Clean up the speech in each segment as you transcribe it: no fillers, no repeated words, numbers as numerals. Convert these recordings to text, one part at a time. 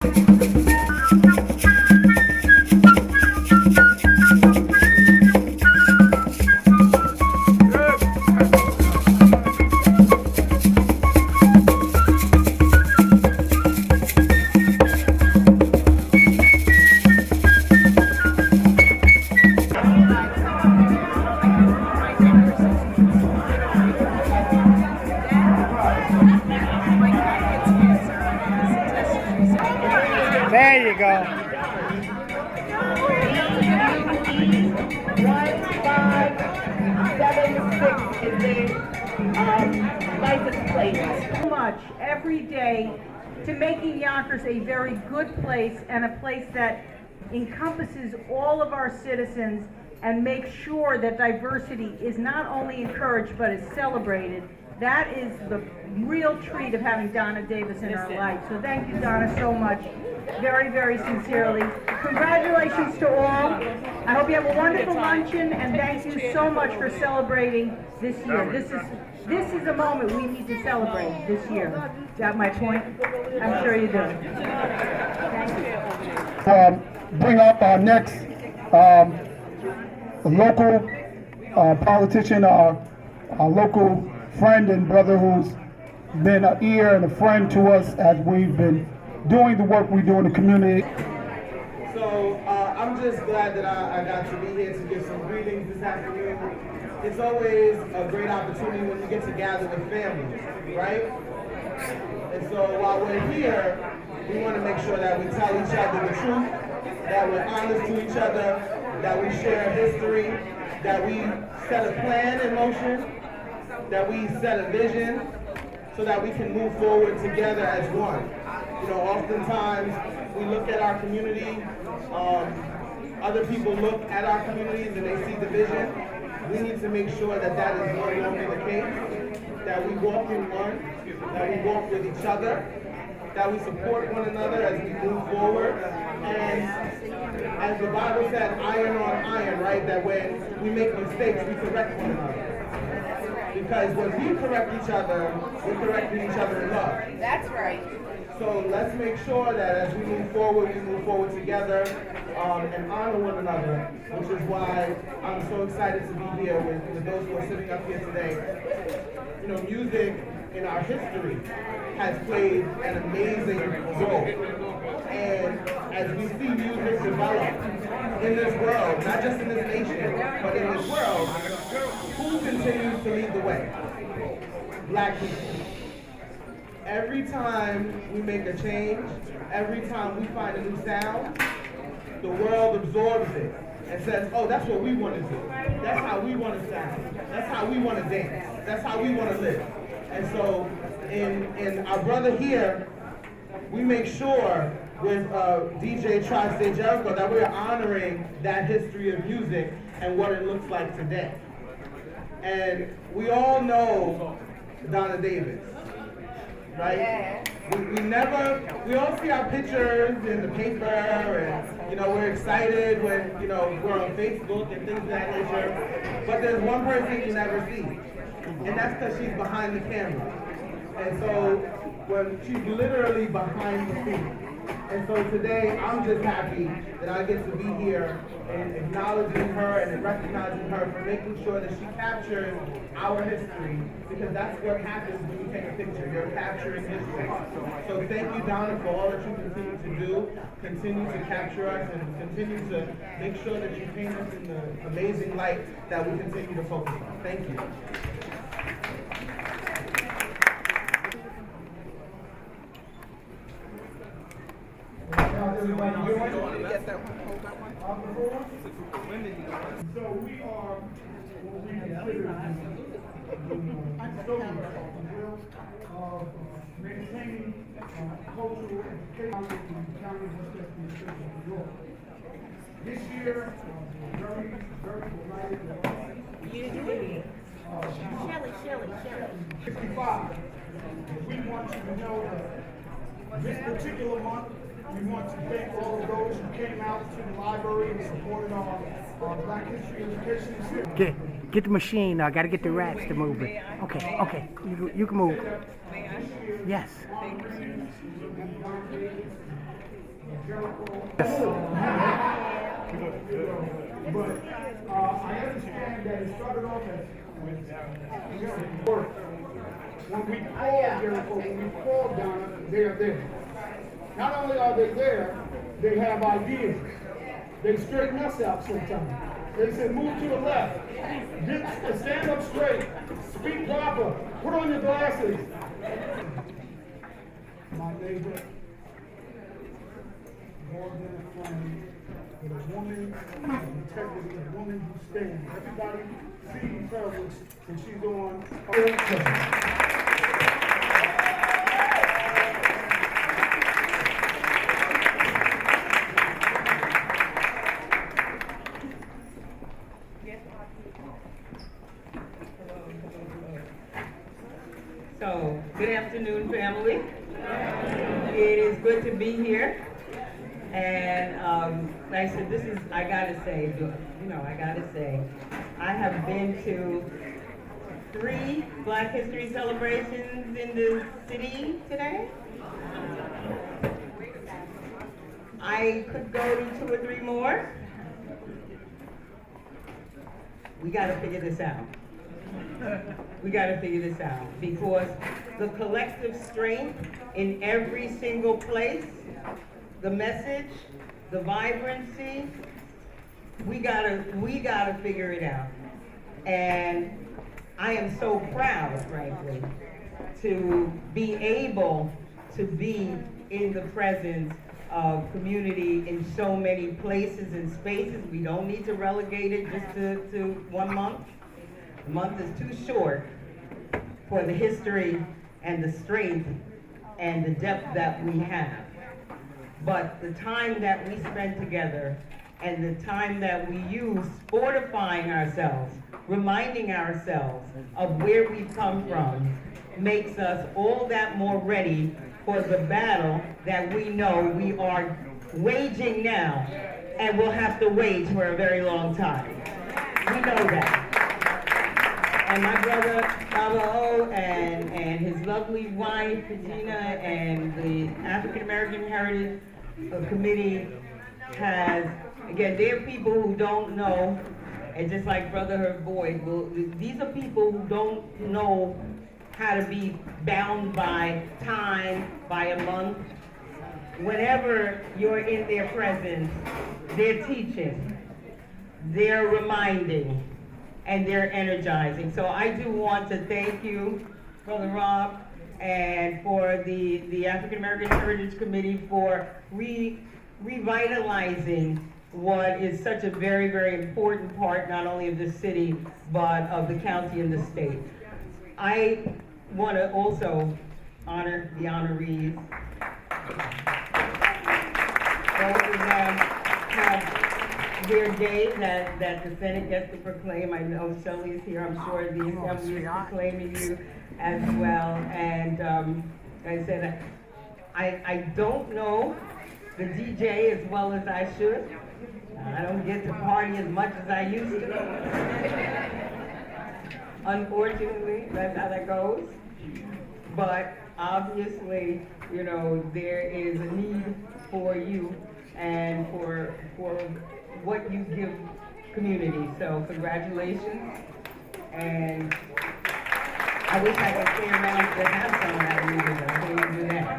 There you go. 1576 is the license plate. So much every day to making Yonkers a very good place and a place that encompasses all of our citizens and makes sure that diversity is not only encouraged but is celebrated. That is the real treat of having Donna Davis in our life. So thank you, Donna, so much. Very, very sincerely. Congratulations to all. I hope you have a wonderful luncheon, and thank you so much for celebrating this year. This is a moment we need to celebrate this year. Got my point? I'm sure you do. Thank you. Bring up our next local politician, our local friend and brother who's been an ear and a friend to us as we've been doing the work we do in the community. So I'm just glad that I got to be here to give some greetings this afternoon. It's always a great opportunity when you get to gather with families, right? And so while we're here, we want to make sure that we tell each other the truth, that we're honest to each other, that we share history, that we set a plan in motion, that we set a vision, so that we can move forward together as one. You know, oftentimes we look at our community, other people look at our communities and they see division. We need to make sure that that is no longer the case, that we walk in one, that we walk with each other, that we support one another as we move forward. And as the Bible said, iron on iron, right? That when we make mistakes, we correct one another. Because when we correct each other, we're correcting each other in love. That's right. So let's make sure that as we move forward together and honor one another, which is why I'm so excited to be here with those who are sitting up here today. You know, music in our history has played an amazing role. And as we see music develop in this world, not just in this nation, but in this world, who continues to lead the way? Black people. Every time we make a change, every time we find a new sound, the world absorbs it and says, oh, that's what we want to do. That's how we want to sound. That's how we want to dance. That's how we want to live. And so in our brother here, we make sure with DJ Tri-State Jericho that we're honoring that history of music and what it looks like today. And we all know Donna Davis, right? Yeah. We all see our pictures in the paper and, you know, we're excited when, you know, we're on Facebook and things of that nature. But there's one person you never see, and that's because she's behind the camera. And so, when she's literally behind the scenes. And so today, I'm just happy that I get to be here and acknowledging her and recognizing her for making sure that she captures our history, because that's what happens when you take a picture. You're capturing history. So thank you, Donna, for all that you continue to do. Continue to capture us and continue to make sure that you paint us in the amazing light that we continue to focus on. Thank you. How's everybody doing? Get that one. Hold that one. So we are what we consider the custodians of maintaining cultural and education in the county of Westchester and the state of New York. This year, very, very delighted that Shelley. 65. We want you to know that this particular month, we want to thank all of those who came out to the library and supported our Black History Education Series. Get the machine. I gotta get the rats to move it. Okay. You can move. Yes. Jericho. But I understand that it started off as work. When we call Jericho, when we call Donna, they're there. Not only are they there, they have ideas. They straighten us out sometimes. They say, move to the left. Stand up straight. Speak proper. Put on your glasses. My neighbor, more than a friend, but a woman of integrity, a woman who stands. Everybody sees her when she's on. So, good afternoon, family. It is good to be here. And like I said, I gotta say, I have been to 3 Black History celebrations in the city today. I could go to 2 or 3 more. We gotta figure this out. We got to figure this out because the collective strength in every single place, the message, the vibrancy, we gotta figure it out. And I am so proud, frankly, to be able to be in the presence of community in so many places and spaces. We don't need to relegate it just to 1 month. A month is too short for the history and the strength and the depth that we have. But the time that we spend together and the time that we use fortifying ourselves, reminding ourselves of where we've come from, makes us all that more ready for the battle that we know we are waging now and will have to wage for a very long time. We know that. And my brother, Baba O, and his lovely wife, Regina, and the African American Heritage Committee has, again, they're people who don't know, and just like Brother Boyd, these are people who don't know how to be bound by time, by a month. Whenever you're in their presence, they're teaching, they're reminding, and they're energizing. So I do want to thank you, Brother Rob, and for the African American Heritage Committee for revitalizing what is such a very, very important part, not only of the city, but of the county and the state. I want to also honor the honorees. Both of them have their day that the Senate gets to proclaim. I know Shelley is here. I'm sure the Assembly is proclaiming you as well. And like I said, I don't know the DJ as well as I should. I don't get to party as much as I used to. Unfortunately, that's how that goes. But obviously, you know, there is a need for you and for what you give community. So congratulations. And I wish I could stay around to have some of that music. I can't do that.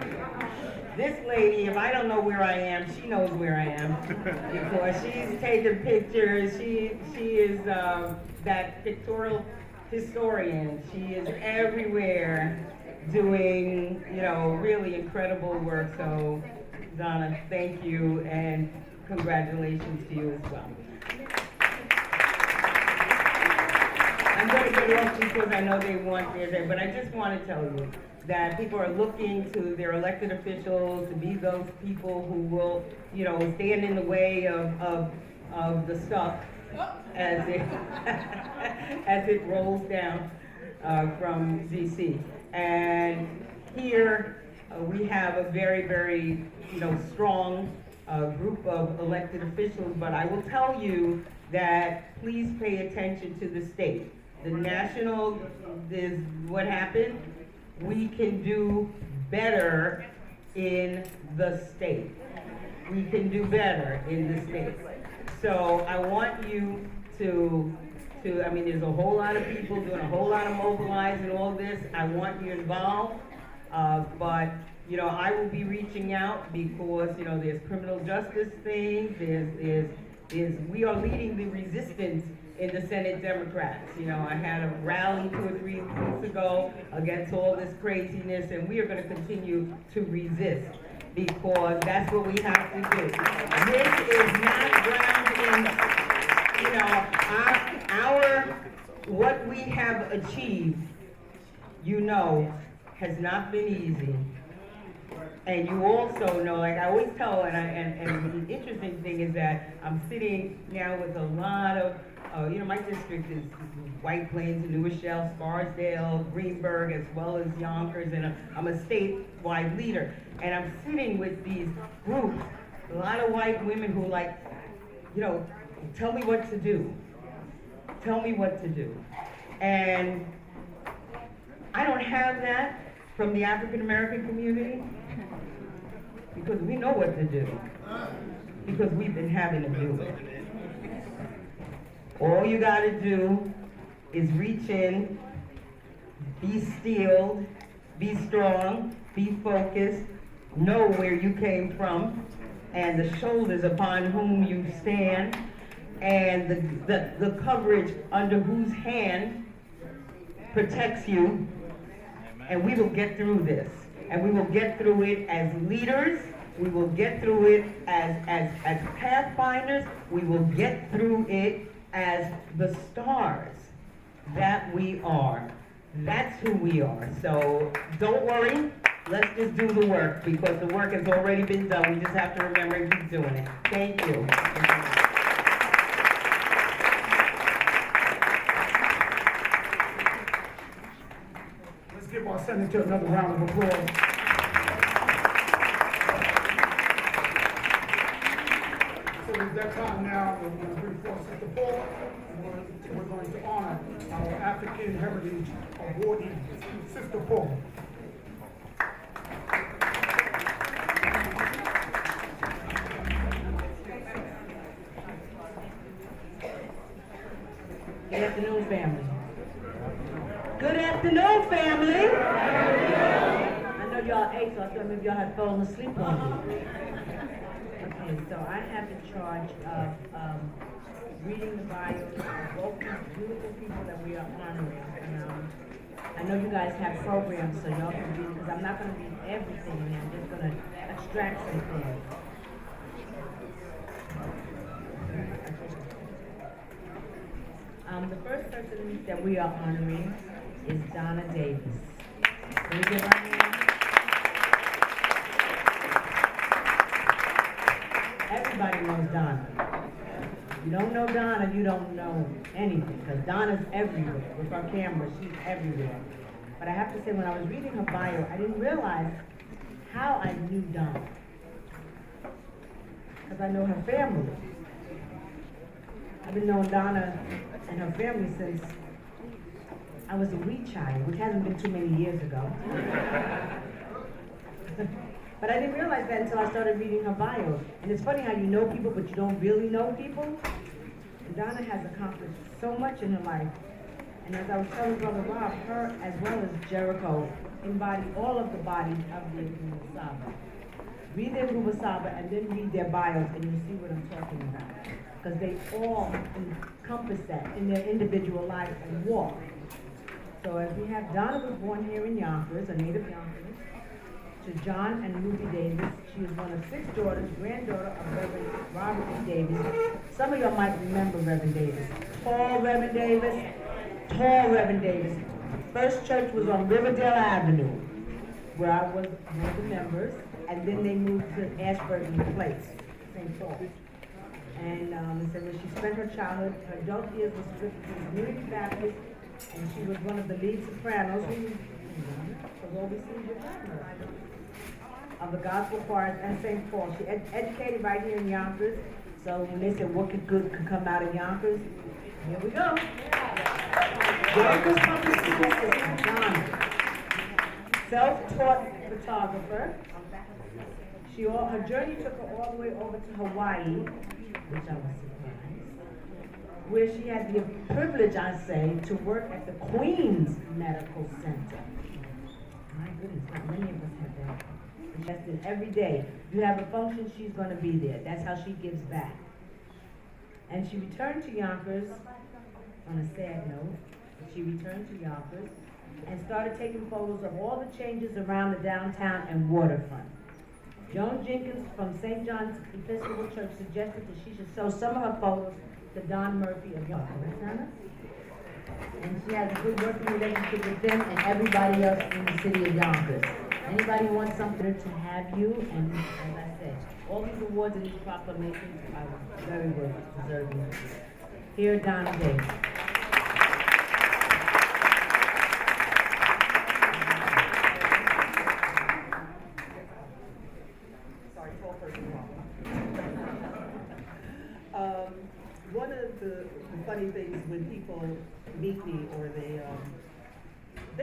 This lady, if I don't know where I am, she knows where I am. Because she's taking pictures. She is that pictorial historian. She is everywhere doing, you know, really incredible work. So, Donna, thank you, and congratulations to you as well. I'm going to get off because I know they want their day, but I just want to tell you that people are looking to their elected officials to be those people who will, you know, stand in the way of the stuff as it as it rolls down from DC. And here we have a very, very, you know, strong group of elected officials. But I will tell you that please pay attention to the state. The national is what happened. We can do better in the state. we can do better in the state. So I want you to, I mean, there's a whole lot of people doing a whole lot of mobilizing, all this. I want you involved, but you know, I will be reaching out because, you know, there's criminal justice things, we are leading the resistance in the Senate Democrats. You know, I had a rally 2 or 3 weeks ago against all this craziness, and we are going to continue to resist because that's what we have to do. This is not grounded in, you know, what we have achieved, you know, has not been easy. And you also know, like I always tell, and the interesting thing is that I'm sitting now with a lot of, you know, my district is White Plains, New Rochelle, Scarsdale, Greenberg, as well as Yonkers, and I'm a statewide leader. And I'm sitting with these groups, a lot of white women who like, you know, tell me what to do. Tell me what to do. And I don't have that from the African American community because we know what to do, because we've been having to do it. All you gotta do is reach in, be steeled, be strong, be focused, know where you came from, and the shoulders upon whom you stand, and the coverage under whose hand protects you, and we will get through this. And we will get through it as leaders, we will get through it as pathfinders, we will get through it as the stars that we are. That's who we are. So don't worry, let's just do the work because the work has already been done. We just have to remember and keep doing it. Thank you. Let's give our senator another round of applause. So it's that time now, we're going to bring forth Sister Paul, and we're going to honor our African Heritage awardee, Sister Paul. Good afternoon, family. Good afternoon, family. I know y'all ate, so I thought maybe y'all had fallen asleep on me. Okay, so I have the charge of reading the bios of both these beautiful people that we are honoring. And, I know you guys have programs, so y'all can read, because I'm not going to read everything in here. I'm just going to extract some things. The first person that we are honoring is Donna Davis. Can we give her a hand? Everybody knows Donna. If you don't know Donna, you don't know anything, because Donna's everywhere. With our camera, she's everywhere. But I have to say, when I was reading her bio, I didn't realize how I knew Donna. Because I know her family. I've been knowing Donna and her family since I was a wee child, which hasn't been too many years ago. But I didn't realize that until I started reading her bio. And it's funny how you know people, but you don't really know people. And Donna has accomplished so much in her life. And as I was telling Brother Rob, her as well as Jericho embody all of the bodies of the Nguma Saba. Read their Nguma Saba and then read their bios and you'll see what I'm talking about. Because they all encompass that in their individual life and walk. So as we have, Donna was born here in Yonkers, a native Yonkers, to John and Ruby Davis. She is one of 6 daughters, granddaughter of Reverend Robert E. Davis. Some of y'all might remember Reverend Davis. Tall Reverend Davis, tall Reverend Davis. First church was on Riverdale Avenue, where I was one of the members, and then they moved to Ashburton Place, St. Paul. And so when she spent her childhood, her adult years was with the Community Baptist, and she was one of the lead sopranos who was overseeing the of the gospel choirs and St. Paul. She educated right here in Yonkers, so when they said what good could come out of Yonkers, here we go. Yonkers Public School System, Donna. Self-taught photographer. Her journey took her all the way over to Hawaii, which I was surprised, where she had the privilege, I say, to work at the Queen's Medical Center. My goodness, not many of us have that. Invested every day. You have a function, she's gonna be there. That's how she gives back. And she returned to Yonkers, on a sad note, she returned to Yonkers and started taking photos of all the changes around the downtown and waterfront. Joan Jenkins from St. John's Episcopal Church suggested that she should show some of her photos to Don Murphy of Yonkers. And she has a good working relationship with them and everybody else in the city of Yonkers. Anybody wants something to have you, and as I said, all these awards and these proclamations are very worth deserving. Here, Donna Day. Sorry, 12 person one of the funny things when people meet me or they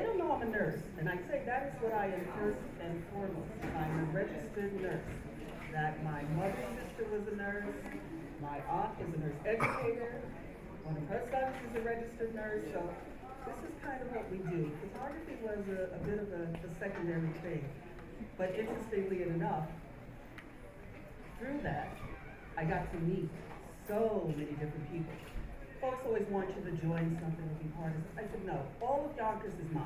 don't know I'm a nurse, and I say that is what I am first and foremost. I'm a registered nurse. That my mother's sister was a nurse, my aunt is a nurse educator, one of her sons is a registered nurse, so this is kind of what we do. Photography was a bit of a secondary thing, but interestingly enough, through that, I got to meet so many different people. Folks always want you to join something and be part of it. I said, no, all of Yonkers is mine.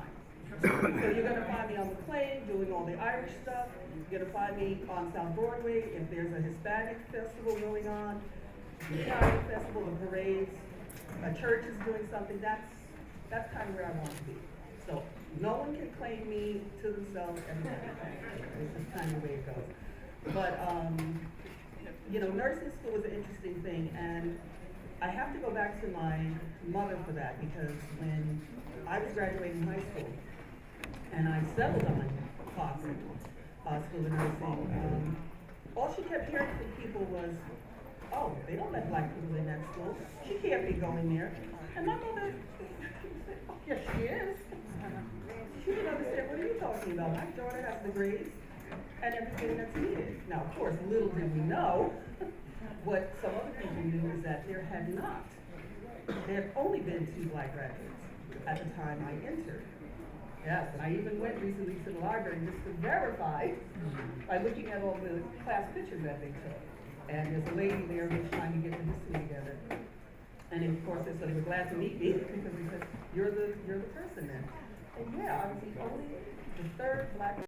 So you're gonna find me on McLean doing all the Irish stuff. You're gonna find me on South Broadway if there's a Hispanic festival going on, the Italian festival, the parades, a church is doing something. That's kind of where I want to be. So no one can claim me to themselves every day. This is kind of the way it goes. But you know, nursing school was an interesting thing, and I have to go back to my mother for that, because when I was graduating high school and I settled on Crawford School of Nursing, all she kept hearing from people was, oh, they don't let black people in that school. She can't be going there. And my mother said, oh, yes, she is. She didn't understand, what are you talking about? My daughter has degrees and everything that's needed. Now, of course, little did we know, what some other people knew is that there had not. There had only been 2 black graduates at the time I entered. Yes, and I even went recently to the library just to verify by looking at all the class pictures that they took. And there's a lady there who's trying to get the history together. And of course, so they were glad to meet me because they said, you're the person then. And yeah, I was the 3rd black